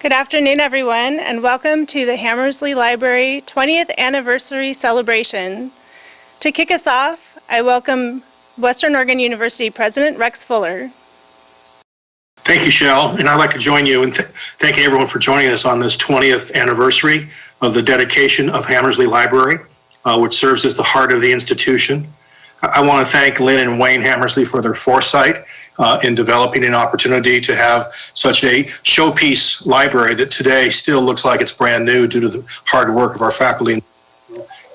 Good afternoon, everyone, and welcome to the Hamersly Library 20th Anniversary Celebration. To kick us off, I welcome Western Oregon University President Rex Fuller. Thank you, Shell, and I'd like to join you in thanking everyone for joining us on this 20th anniversary of the dedication of Hamersly Library, which serves as the heart of the institution. I want to thank Lynn and Wayne Hamersly for their foresight in developing an opportunity to have such a showpiece library that today still looks like it's brand new due to the hard work of our faculty.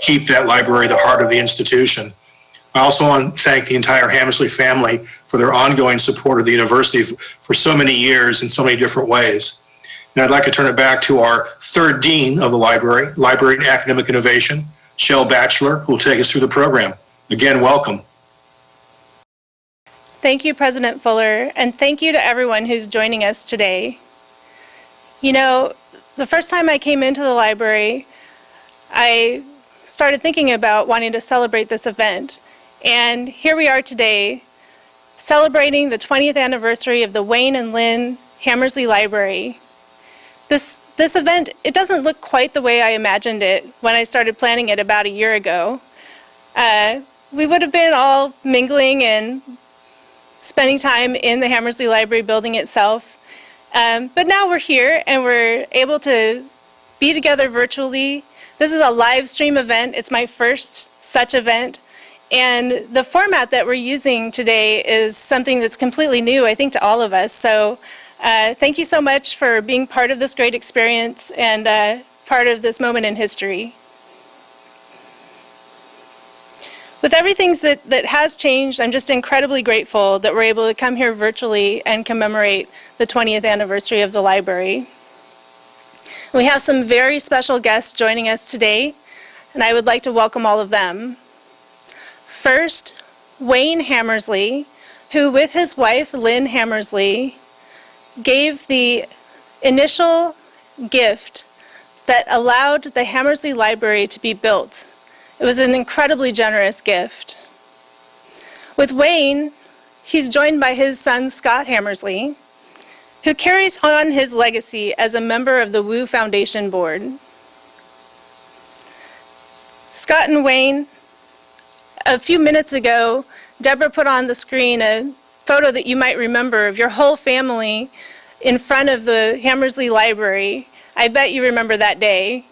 Keep that library the heart of the institution. I also want to thank the entire Hamersly family for their ongoing support of the university for so many years in so many different ways. And I'd like to turn it back to our third dean of the library, Library and Academic Innovation, Shell Batchelor, who will take us through the program. Again, welcome. Thank you, President Fuller, and thank you to everyone who's joining us today. You know, the first time I came into the library, I started thinking about wanting to celebrate this event. And here we are today, celebrating the 20th anniversary of the Wayne and Lynn Hamersly Library. This event, it doesn't look quite the way I imagined it when I started planning it about a year ago. We would have been all mingling and spending time in the Hamersly Library building itself. But now we're here and we're able to be together virtually. This is a live stream event. It's my first such event. And the format that we're using today is something that's completely new, I think, to all of us. So thank you so much for being part of this great experience and part of this moment in history. With everything that has changed, I'm just incredibly grateful that we're able to come here virtually and commemorate the 20th anniversary of the library. We have some very special guests joining us today, and I would like to welcome all of them. First, Wayne Hamersly, who with his wife Lynn Hamersly gave the initial gift that allowed the Hamersly Library to be built. It was an incredibly generous gift. With Wayne, he's joined by his son, Scott Hamersly, who carries on his legacy as a member of the Wu Foundation Board. Scott and Wayne, a few minutes ago, Deborah put on the screen a photo that you might remember of your whole family in front of the Hamersly Library. I bet you remember that day.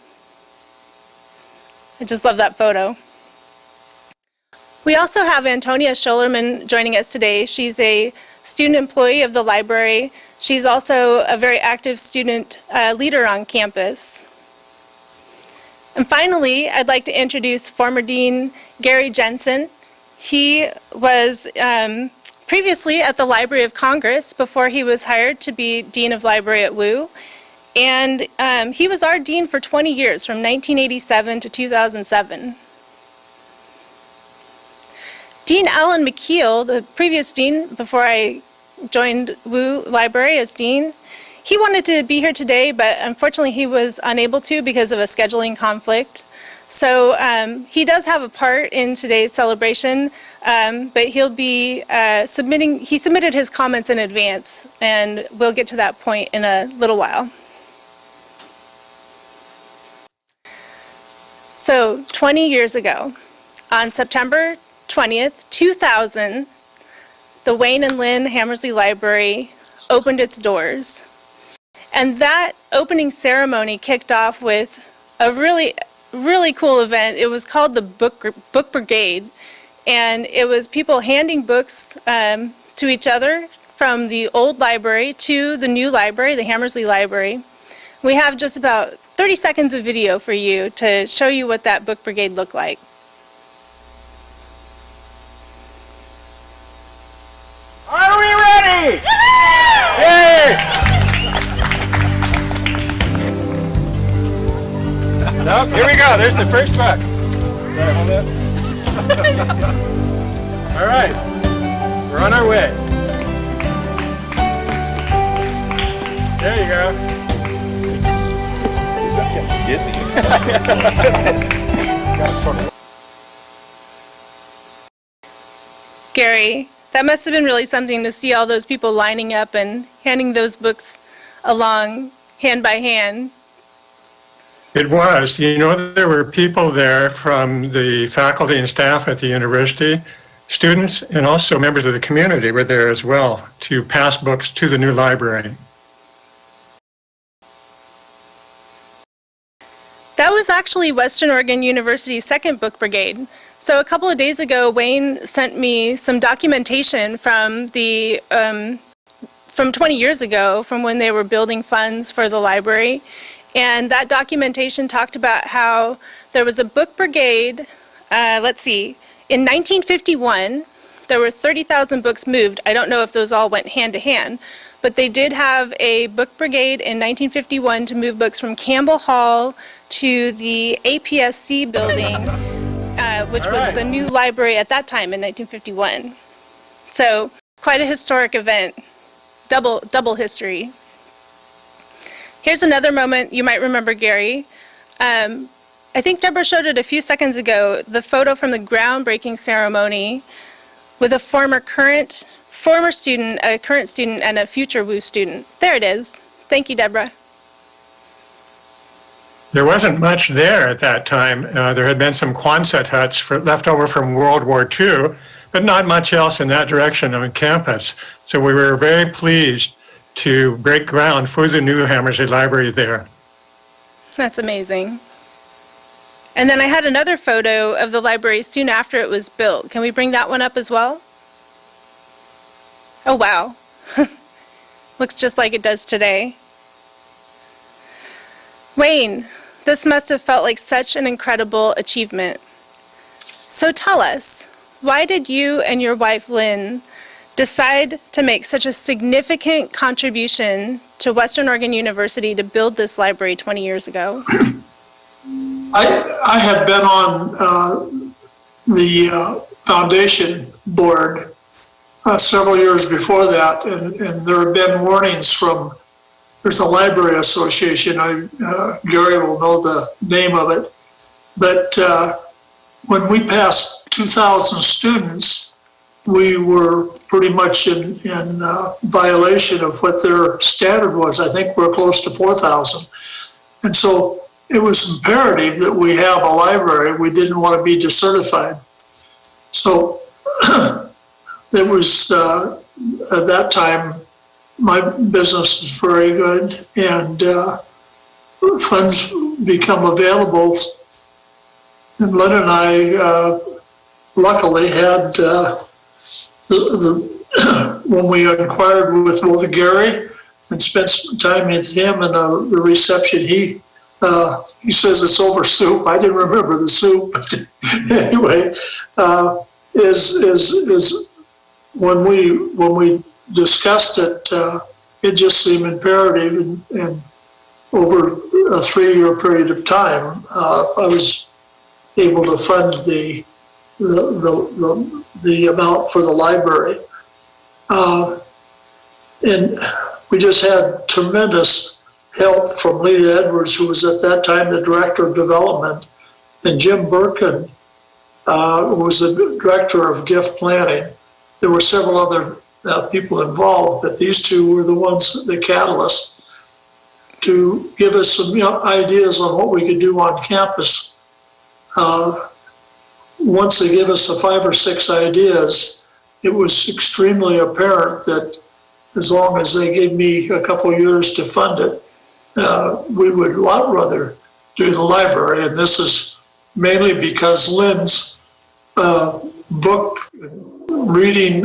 I just love that photo. We also have Antonia Schollerman joining us today. She's a student employee of the library. She's also a very active student leader on campus. And finally, I'd like to introduce former Dean Gary Jensen. He was previously at the Library of Congress before he was hired to be Dean of Library at Wu. And he was our dean for 20 years, from 1987 to 2007. Dean Alan McKeel, the previous dean before I joined Wu Library as dean, he wanted to be here today, but unfortunately he was unable to because of a scheduling conflict. So he does have a part in today's celebration, but he'll be he submitted his comments in advance, and we'll get to that point in a little while. So 20 years ago, on September 20th, 2000, the Wayne and Lynn Hamersly Library opened its doors. And that opening ceremony kicked off with a really cool event. It was called the Book Brigade, and it was people handing books to each other from the old library to the new library, the Hamersly Library. We have just about 30 seconds of video for you to show you what that Book Brigade looked like. Are we ready? Yay! Nope, here we go. There's the first truck. All right, we're on our way. There you go. Gary, that must have been really something to see all those people lining up and handing those books along. hand by hand. It was. There were people there from the faculty and staff at the university, students, and also members of the community were there as well to pass books to the new library. That was actually Western Oregon University's second book brigade. So a couple of days ago, Wayne sent me some documentation from 20 years ago, from when they were building funds for the library. And that documentation talked about how there was a book brigade, in 1951, there were 30,000 books moved. I don't know if those all went hand to hand, but they did have a book brigade in 1951 to move books from Campbell Hall to the APSC building, which was the new library at that time in 1951. So quite a historic event, double history. Here's another moment you might remember, Gary. I think Deborah showed it a few seconds ago, the photo from the groundbreaking ceremony with a former student, a current student, and a future WU student. There it is. Thank you, Deborah. There wasn't much there at that time. There had been some Quonset huts left over from World War II, but not much else in that direction on campus. So we were very pleased to break ground for the new Hamersly Library there. That's amazing. And then I had another photo of the library soon after it was built. Can we bring that one up as well? Oh, wow. Looks just like it does today. Wayne, this must have felt like such an incredible achievement. So tell us, why did you and your wife, Lynn, decide to make such a significant contribution to Western Oregon University to build this library 20 years ago? I had been on the foundation board several years before that, and there have been warnings from, there's a library association, Gary will know the name of it, but when we passed 2,000 students, we were pretty much in violation of what their standard was. I think we're close to 4,000. And so it was imperative that we have a library. We didn't want to be decertified. So it was, at that time, my business was very good, and funds become available. And Lynn and I luckily had when we inquired with Gary and spent some time with him and the reception, he says it's over soup. I didn't remember the soup, but anyway, is when we discussed it, it just seemed imperative, and over a 3-year period of time, I was able to fund the amount for the library. And we just had tremendous help from Lita Edwards, who was at that time the director of development, and Jim Birkin, who was the director of gift planning. There were several other people involved, but these two were the ones, the catalysts, to give us some ideas on what we could do on campus. Once they gave us the 5 or 6 ideas, it was extremely apparent that as long as they gave me a couple of years to fund it, we would a lot rather do the library. And this is mainly because Lynn's book reading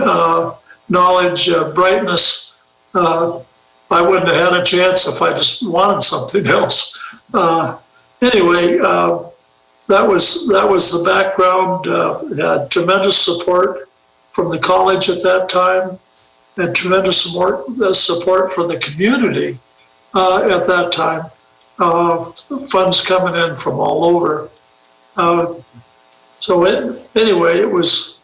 knowledge, brightness, I wouldn't have had a chance if I just wanted something else. Anyway, that was the background. Had tremendous support from the college at that time, and tremendous support for the community at that time. Funds coming in from all over. Anyway, it was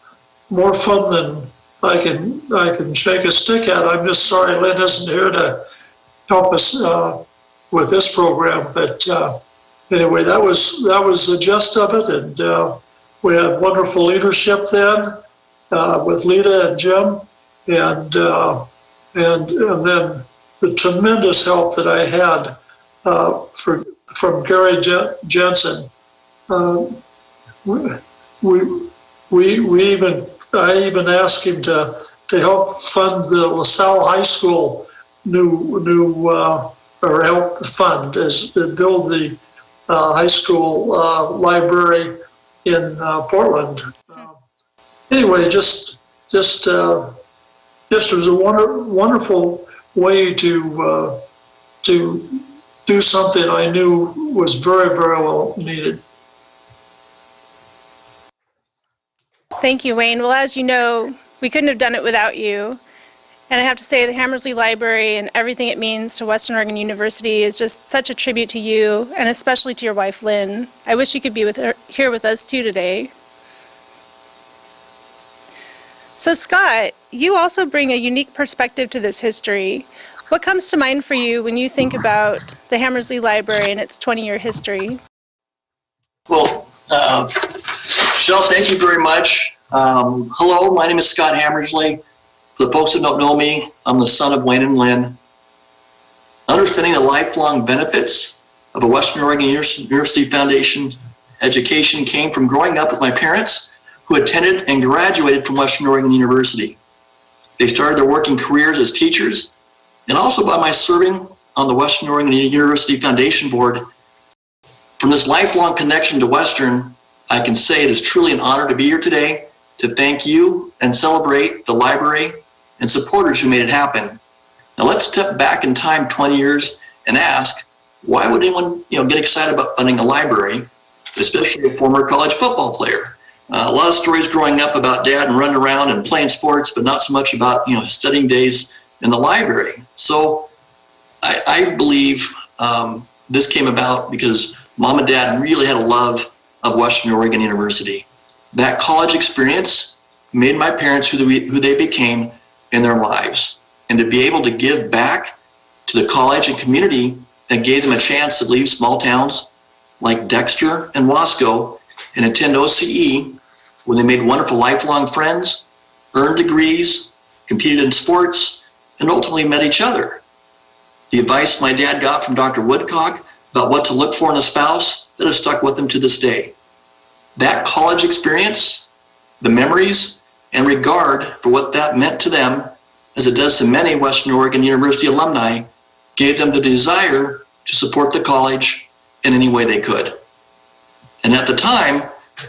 more fun than I can shake a stick at. I'm just sorry Lynn isn't here to help us with this program, but anyway, that was the gist of it, and we had wonderful leadership then with Lita and Jim, and then the tremendous help that I had from Gary Jensen. I even asked him to help fund the LaSalle High School or help fund build the high school library in Portland. Anyway, just was a wonderful way to do something I knew was very, very well needed. Thank you, Wayne. Well, as you know, we couldn't have done it without you. And I have to say the Hamersley Library and everything it means to Western Oregon University is just such a tribute to you, and especially to your wife, Lynn. I wish you could be here with us too today. So Scott, you also bring a unique perspective to this history. What comes to mind for you when you think about the Hamersley Library and its 20-year history? Well, Michelle, thank you very much. Hello, my name is Scott Hamersley. For the folks that don't know me, I'm the son of Wayne and Lynn. Understanding the lifelong benefits of a Western Oregon University Foundation education came from growing up with my parents, who attended and graduated from Western Oregon University. They started their working careers as teachers, and also by my serving on the Western Oregon University Foundation Board. From this lifelong connection to Western, I can say it is truly an honor to be here today to thank you and celebrate the library and supporters who made it happen. Now let's step back in time 20 years and ask, why would anyone get excited about funding a library, especially a former college football player? A lot of stories growing up about dad and running around and playing sports, but not so much about studying days in the library. So I believe this came about because mom and dad really had a love of Western Oregon University. That college experience made my parents who they became in their lives. And to be able to give back to the college and community that gave them a chance to leave small towns like Dexter and Wasco and attend OCE, where they made wonderful lifelong friends, earned degrees, competed in sports, and ultimately met each other. The advice my dad got from Dr. Woodcock about what to look for in a spouse, that has stuck with him to this day. That college experience, the memories, and regard for what that meant to them, as it does to many Western Oregon University alumni, gave them the desire to support the college in any way they could. And at the time,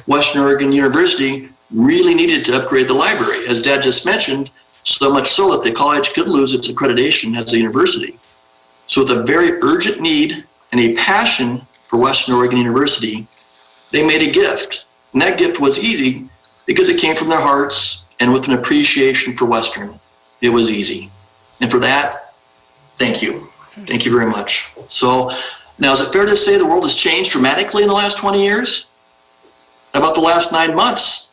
Western Oregon University really needed to upgrade the library, as Dad just mentioned, so much so that the college could lose its accreditation as a university. So with a very urgent need and a passion for Western Oregon University, they made a gift. And that gift was easy because it came from their hearts and with an appreciation for Western. It was easy. And for that, thank you. Thank you very much. So now, is it fair to say the world has changed dramatically in the last 20 years? How about the last 9 months?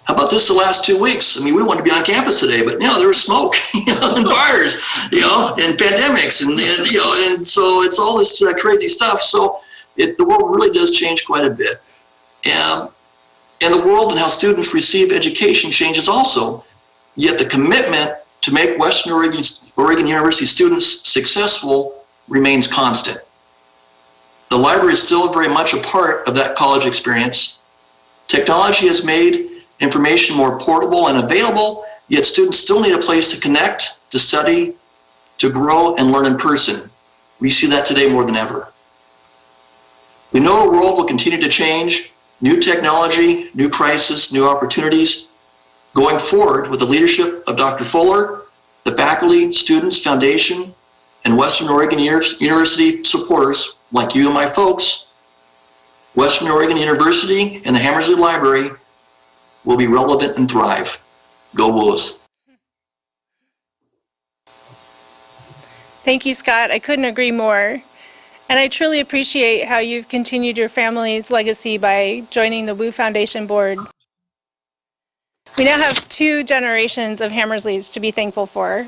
How about this the last 2 weeks? I mean, we wanted to be on campus today, but there was smoke, and fires, and pandemics, and so it's all this crazy stuff. So the world really does change quite a bit. And the world and how students receive education changes also. Yet the commitment to make Western Oregon University students successful remains constant. The library is still very much a part of that college experience. Technology has made information more portable and available, yet students still need a place to connect, to study, to grow and learn in person. We see that today more than ever. We know the world will continue to change. New technology, new crisis, new opportunities. Going forward with the leadership of Dr. Fuller, the faculty, students, foundation, and Western Oregon University supporters like you and my folks, Western Oregon University and the Hamersley Library will be relevant and thrive. Go Wolves. Thank you, Scott. I couldn't agree more. And I truly appreciate how you've continued your family's legacy by joining the WU Foundation Board. We now have 2 generations of Hamersleys to be thankful for.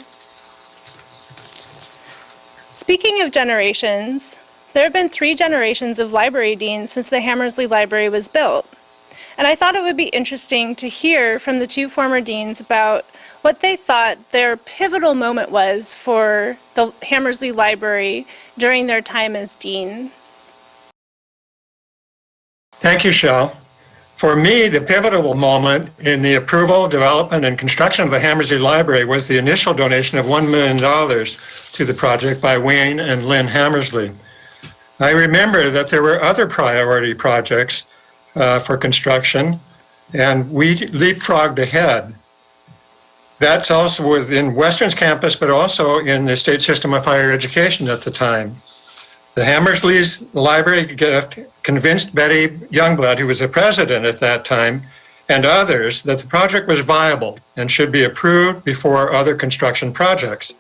Speaking of generations, there have been 3 generations of library deans since the Hamersley Library was built. And I thought it would be interesting to hear from the 2 former deans about what they thought their pivotal moment was for the Hamersley Library during their time as dean. Thank you, Shel. For me, the pivotal moment in the approval, development, and construction of the Hamersley Library was the initial donation of $1 million to the project by Wayne and Lynn Hamersley. I remember that there were other priority projects for construction, and we leapfrogged ahead. That's also within Western's campus, but also in the state system of higher education at the time. The Hamersley's library gift convinced Betty Youngblood, who was the president at that time, and others that the project was viable and should be approved before other construction projects.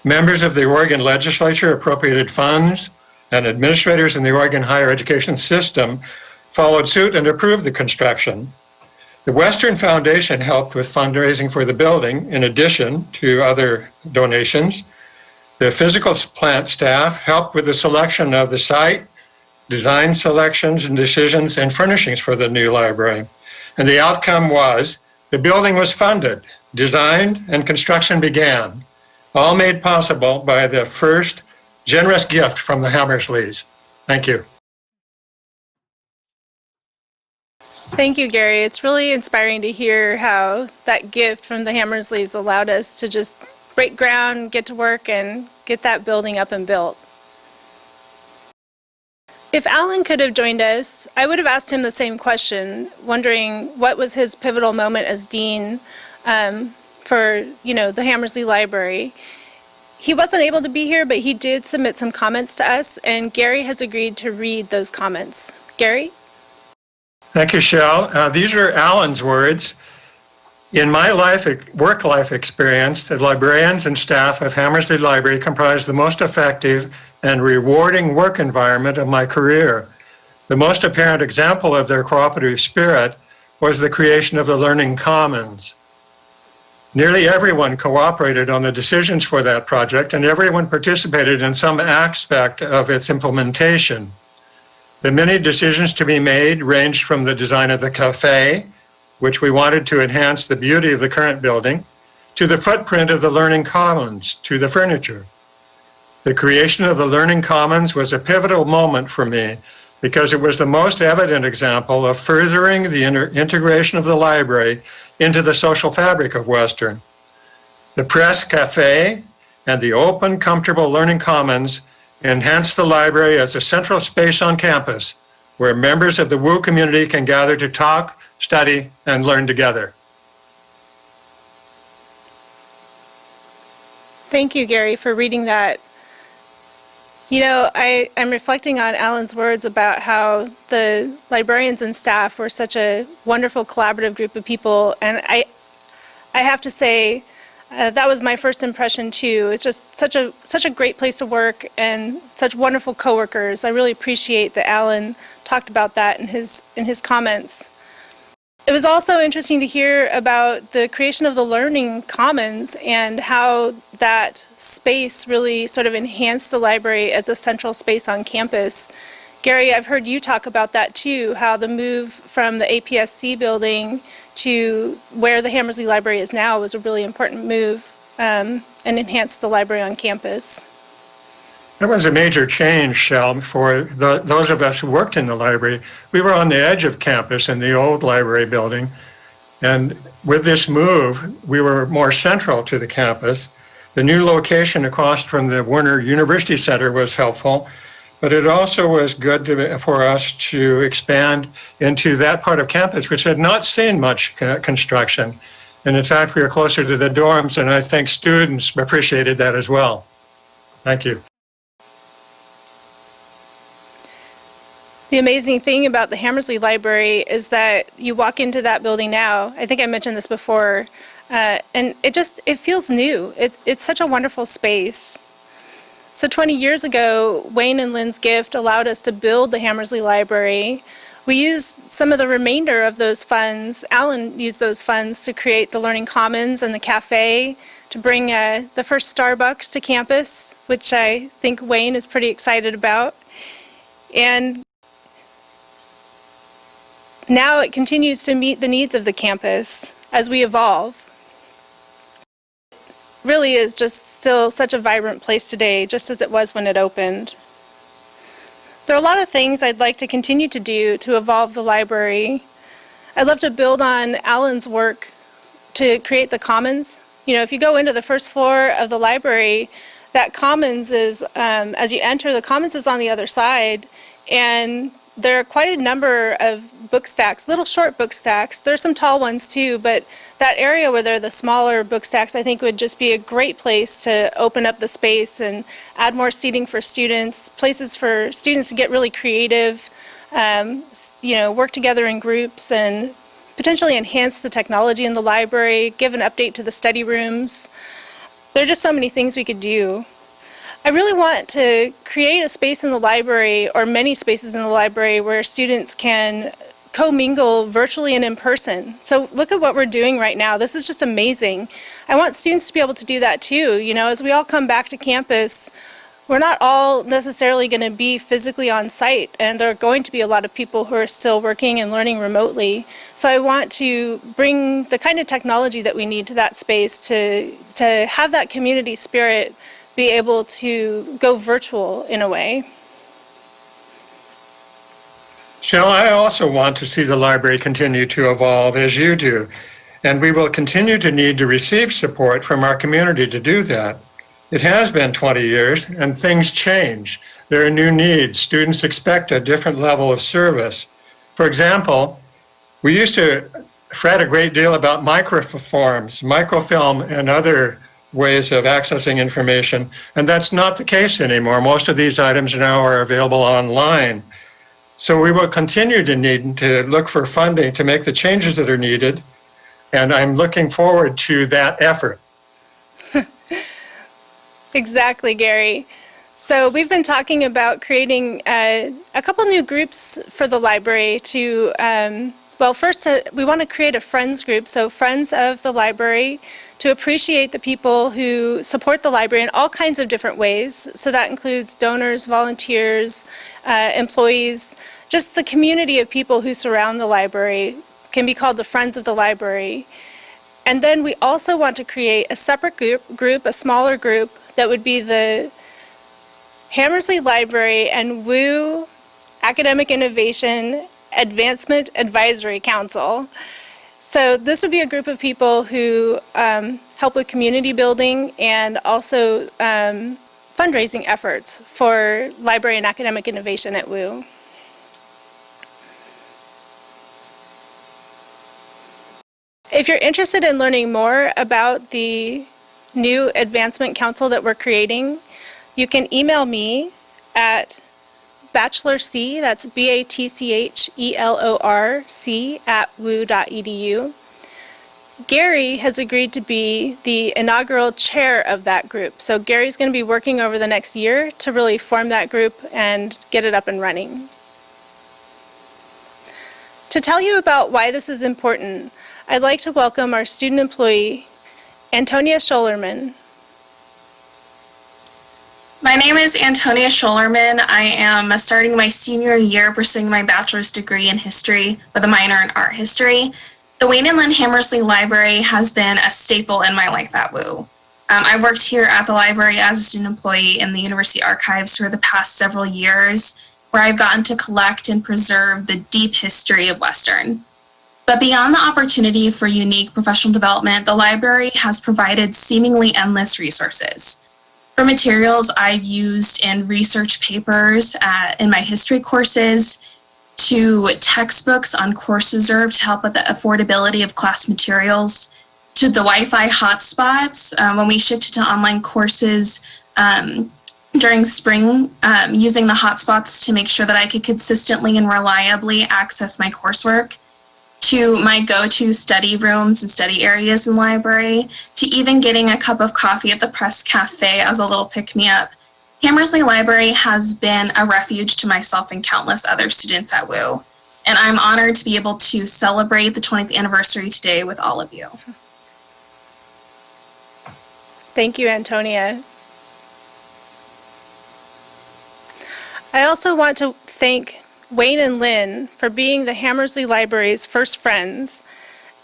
Members of the Oregon legislature appropriated funds, and administrators in the Oregon higher education system followed suit and approved the construction. The Western Foundation helped with fundraising for the building, in addition to other donations. The physical plant staff helped with the selection of the site, design selections and decisions, and furnishings for the new library. And the outcome was the building was funded, designed, and construction began, all made possible by the first generous gift from the Hamersleys. Thank you. Thank you, Gary. It's really inspiring to hear how that gift from the Hamersleys allowed us to just break ground, get to work, and get that building up and built. If Alan could have joined us, I would have asked him the same question, wondering what was his pivotal moment as dean for, the Hamersley Library. He wasn't able to be here, but he did submit some comments to us, and Gary has agreed to read those comments. Gary? Thank you, Shel. These are Alan's words. In my work life experience, the librarians and staff of Hamersley Library comprise the most effective and rewarding work environment of my career. The most apparent example of their cooperative spirit was the creation of the Learning Commons. Nearly everyone cooperated on the decisions for that project, and everyone participated in some aspect of its implementation. The many decisions to be made ranged from the design of the cafe, which we wanted to enhance the beauty of the current building, to the footprint of the Learning Commons, to the furniture. The creation of the Learning Commons was a pivotal moment for me because it was the most evident example of furthering the integration of the library into the social fabric of Western. The Press Cafe and the open, comfortable Learning Commons enhanced the library as a central space on campus where members of the WU community can gather to talk, study, and learn together. Thank you, Gary, for reading that. I'm reflecting on Alan's words about how the librarians and staff were such a wonderful collaborative group of people, and I have to say that was my first impression too. It's just such a great place to work and such wonderful coworkers. I really appreciate that Alan talked about that in his comments. It was also interesting to hear about the creation of the Learning Commons and how that space really sort of enhanced the library as a central space on campus. Gary, I've heard you talk about that too, how the move from the APSC building to where the Hamersley Library is now was a really important move and enhanced the library on campus. That was a major change, Shel, for those of us who worked in the library. We were on the edge of campus in the old library building, and with this move, we were more central to the campus. The new location across from the Warner University Center was helpful, but it also was good for us to expand into that part of campus, which had not seen much construction. And in fact, we were closer to the dorms, and I think students appreciated that as well. Thank you. The amazing thing about the Hamersley Library is that you walk into that building now, I think I mentioned this before, and it feels new. It's such a wonderful space. So 20 years ago, Wayne and Lynn's gift allowed us to build the Hamersley Library. We used some of the remainder of those funds. Alan used those funds to create the Learning Commons and the cafe, to bring the first Starbucks to campus, which I think Wayne is pretty excited about. And now it continues to meet the needs of the campus as we evolve. really is just still such a vibrant place today, just as it was when it opened. There are a lot of things I'd like to continue to do to evolve the library. I'd love to build on Alan's work to create the commons. You know, if you go into the first floor of the library, that commons is, as you enter, the commons is on the other side, and there are quite a number of book stacks, little short book stacks. There's some tall ones too, but that area where there are the smaller book stacks, I think would just be a great place to open up the space and add more seating for students, places for students to get really creative, you know, work together in groups and potentially enhance the technology in the library, give an update to the study rooms. There are just so many things we could do. I really want to create a space in the library, or many spaces in the library, where students can co-mingle virtually and in person. So look at what we're doing right now. This is just amazing. I want students to be able to do that too. You know, as we all come back to campus, we're not all necessarily going to be physically on site, and there are going to be a lot of people who are still working and learning remotely. So I want to bring the kind of technology that we need to that space to have that community spirit be able to go virtual in a way. Shell, I also want to see the library continue to evolve as you do, and we will continue to need to receive support from our community to do that. It has been 20 years, and things change. There are new needs. Students expect a different level of service. For example, we used to fret a great deal about microforms, microfilm, and other ways of accessing information, and that's not the case anymore. Most of these items now are available online. So we will continue to need to look for funding to make the changes that are needed, and I'm looking forward to that effort. Exactly, Gary. So we've been talking about creating a couple new groups for the library to, well, first we want to create a friends group, so friends of the library, to appreciate the people who support the library in all kinds of different ways. So that includes donors, volunteers, employees, just the community of people who surround the library can be called the friends of the library. And then we also want to create a separate group, a smaller group, that would be the Hamersly Library and WU Academic Innovation Advancement Advisory Council. So this would be a group of people who help with community building and also fundraising efforts for library and academic innovation at WU. If you're interested in learning more about the new Advancement Council that we're creating, you can email me at bachelorc, that's BATCHELORC @wu.edu. Gary has agreed to be the inaugural chair of that group. So Gary's going to be working over the next year to really form that group and get it up and running. To tell you about why this is important, I'd like to welcome our student employee, Antonia Schollerman. My name is Antonia Schollerman. I am starting my senior year pursuing my bachelor's degree in history with a minor in art history. The Wayne and Lynn Hamersly Library has been a staple in my life at WU. I worked here at the library as a student employee in the university archives for the past several years, where I've gotten to collect and preserve the deep history of Western. But beyond the opportunity for unique professional development, the library has provided seemingly endless resources. For materials I've used in research papers in my history courses, to textbooks on Course Reserve to help with the affordability of class materials, to the Wi-Fi hotspots when we shifted to online courses during spring, using the hotspots to make sure that I could consistently and reliably access my coursework, to my go-to study rooms and study areas in the library, to even getting a cup of coffee at the Press Cafe as a little pick-me-up. Hamersly Library has been a refuge to myself and countless other students at WU, and I'm honored to be able to celebrate the 20th anniversary today with all of you. Thank you, Antonia. I also want to thank Wayne and Lynn for being the Hamersly Library's first friends,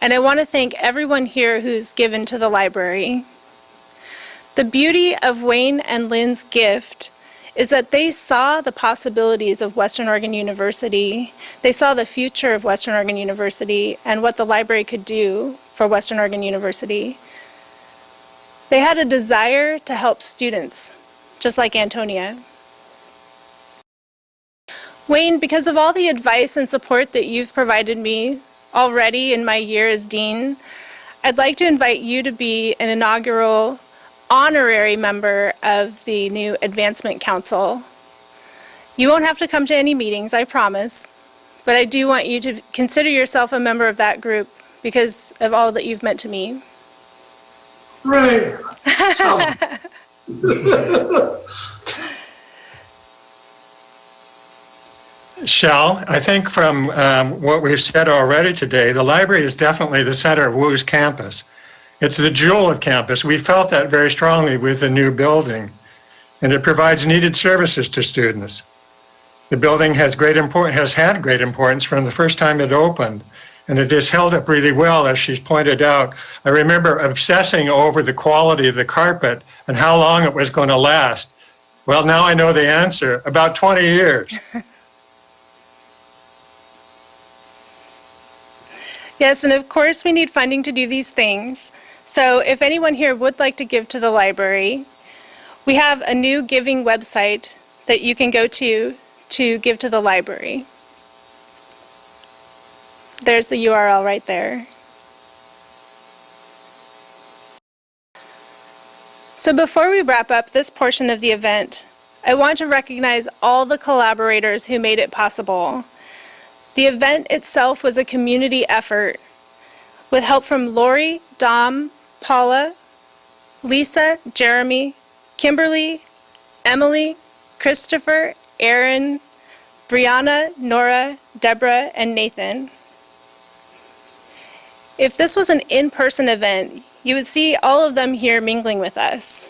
and I want to thank everyone here who's given to the library. The beauty of Wayne and Lynn's gift is that they saw the possibilities of Western Oregon University. They saw the future of Western Oregon University and what the library could do for Western Oregon University. They had a desire to help students, just like Antonia. Wayne, because of all the advice and support that you've provided me already in my year as dean, I'd like to invite you to be an inaugural honorary member of the new Advancement Council. You won't have to come to any meetings, I promise, but I do want you to consider yourself a member of that group because of all that you've meant to me. Ray. Shell, I think from what we've said already today, the library is definitely the center of WU's campus. It's the jewel of campus. We felt that very strongly with the new building, and it provides needed services to students. The building has had great importance from the first time it opened, and it has held up really well, as she's pointed out. I remember obsessing over the quality of the carpet and how long it was going to last. Well, now I know the answer, about 20 years. Yes, and of course we need funding to do these things. So if anyone here would like to give to the library, we have a new giving website that you can go to give to the library. There's the URL right there. So before we wrap up this portion of the event, I want to recognize all the collaborators who made it possible. The event itself was a community effort with help from Lori, Dom, Paula, Lisa, Jeremy, Kimberly, Emily, Christopher, Aaron, Brianna, Nora, Deborah, and Nathan. If this was an in-person event, you would see all of them here mingling with us.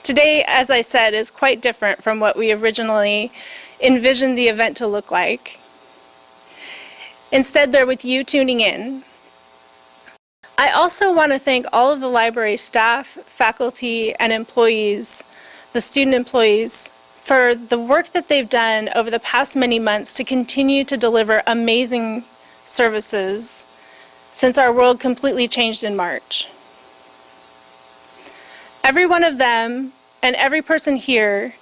Today, as I said, is quite different from what we originally envisioned the event to look like. Instead, they're with you tuning in. I also want to thank all of the library staff, faculty, and employees, the student employees, for the work that they've done over the past many months to continue to deliver amazing services since our world completely changed in March. Every one of them and every person here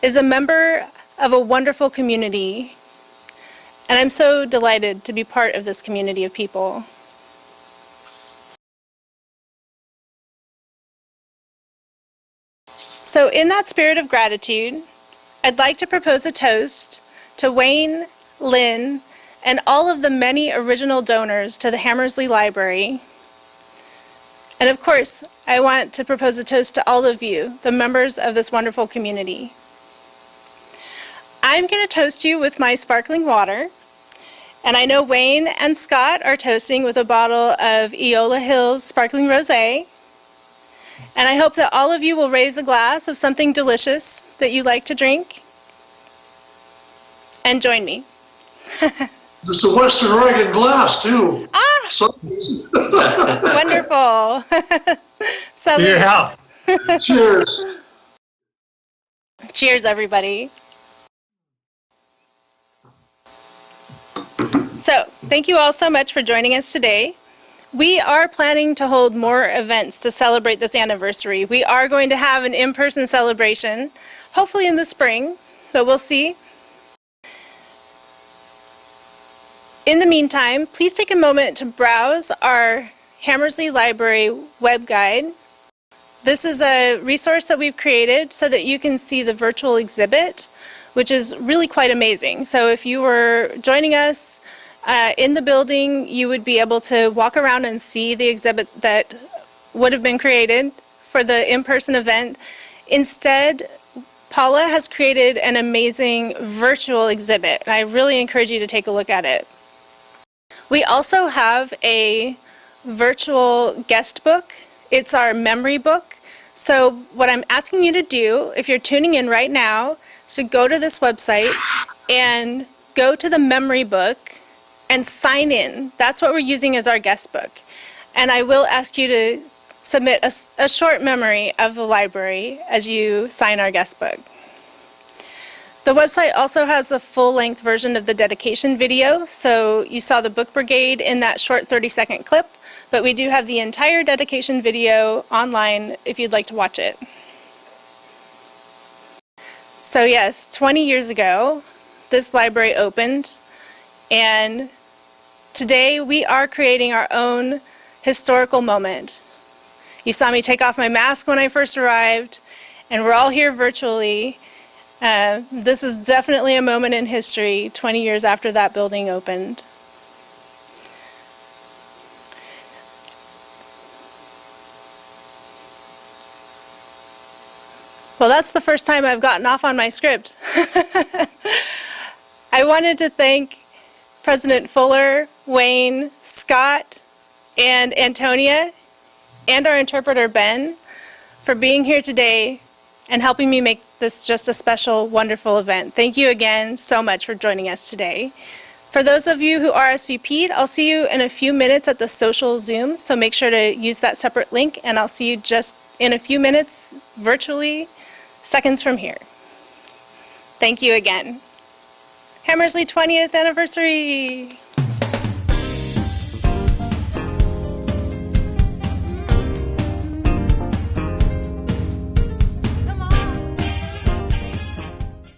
is a member of a wonderful community. And I'm so delighted to be part of this community of people. So in that spirit of gratitude, I'd like to propose a toast to Wayne, Lynn, and all of the many original donors to the Hamersly Library. And of course, I want to propose a toast to all of you, the members of this wonderful community. I'm going to toast you with my sparkling water. And I know Wayne and Scott are toasting with a bottle of Eola Hills Sparkling Rosé. And I hope that all of you will raise a glass of something delicious that you like to drink. And join me. It's a Western Oregon glass, too. Ah! So, Wonderful. To your health. cheers. Cheers, everybody. So, thank you all so much for joining us today. We are planning to hold more events to celebrate this anniversary. We are going to have an in-person celebration, hopefully in the spring, but we'll see. In the meantime, please take a moment to browse our Hamersly Library web guide. This is a resource that we've created so that you can see the virtual exhibit, which is really quite amazing. So if you were joining us in the building, you would be able to walk around and see the exhibit that would have been created for the in-person event. Instead, Paula has created an amazing virtual exhibit, and I really encourage you to take a look at it. We also have a virtual guest book. It's our memory book. So what I'm asking you to do, if you're tuning in right now, is to go to this website and go to the memory book and sign in. That's what we're using as our guest book. And I will ask you to submit a short memory of the library as you sign our guest book. The website also has a full-length version of the dedication video, so you saw the Book Brigade in that short 30-second clip, but we do have the entire dedication video online if you'd like to watch it. So yes, 20 years ago, this library opened, and today we are creating our own historical moment. You saw me take off my mask when I first arrived, and we're all here virtually. This is definitely a moment in history, 20 years after that building opened. Well, that's the first time I've gotten off on my script. I wanted to thank President Fuller, Wayne, Scott, and Antonia, and our interpreter, Ben, for being here today and helping me make this just a special, wonderful event. Thank you again so much for joining us today. For those of you who RSVP'd, I'll see you in a few minutes at the social Zoom, so make sure to use that separate link, and I'll see you just in a few minutes virtually, seconds from here. Thank you again. Hamersly 20th anniversary!